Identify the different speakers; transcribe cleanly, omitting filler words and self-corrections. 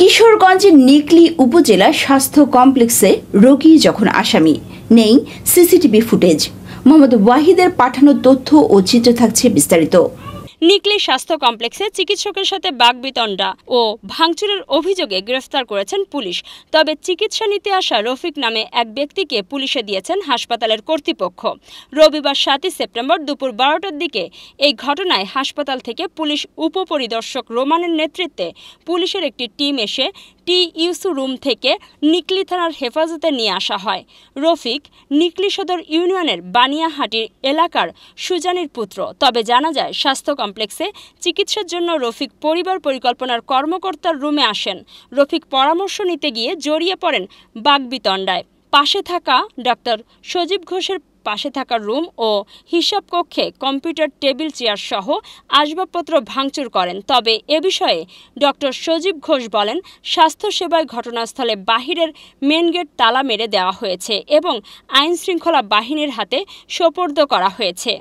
Speaker 1: কিশোরগঞ্জের নিকলী উপজেলা স্বাস্থ্য কমপ্লেক্সে রোগী যখন আসামি, নেই সিসিটিভি ফুটেজ। মোহাম্মদ ওয়াহিদের পাঠানো তথ্য ও চিত্র থাকছে বিস্তারিত।
Speaker 2: নিকলী স্বাস্থ্য কমপ্লেক্সে চিকিৎসকের সাথে বাকবিতণ্ডা ও ভাঙচুরের অভিযোগে গ্রেফতার করেছেন পুলিশ। তবে চিকিৎসা নিতে আসা রফিক নামে এক ব্যক্তিকে পুলিশে দিয়েছেন হাসপাতালের কর্তৃপক্ষ। রবিবার 7 সেপ্টেম্বর দুপুর 12টার দিকে এই ঘটনায় হাসপাতাল থেকে পুলিশ উপপরিদর্শক রোমানের নেতৃত্বে পুলিশের একটি টিম এসে টিইউসি রুম থেকে নিকলী থানার হেফাজতে নিয়ে আসা হয়। রফিক নিকলী সদর ইউনিয়নের বানিয়াহাটির এলাকার সুজানির পুত্র। তবে জানা যায় স্বাস্থ্য কমপ্লেক্সে চিকিৎসার জন্য রফিক পরিবার পরিকল্পনার কর্মকর্তার রুমে আসেন। রফিক পরামর্শ নিতে গিয়ে জড়িয়ে পড়েন বাকবিতণ্ডায়। পাশে থাকা ডক্টর সজীব ঘোষের পাশে থাকা রুম ও হিসাব কক্ষে কম্পিউটার, টেবিল, চেয়ার সহ আসবাবপত্র ভাঙচুর করেন। তবে এ বিষয়ে ডক্টর সজীব ঘোষ বলেন, স্বাস্থ্যসেবায় ঘটনাস্থলে বাহিরের মেন গেট তালা মেরে দেওয়া হয়েছে এবং আইনশৃঙ্খলা বাহিনীর হাতে সোপর্দ করা হয়েছে।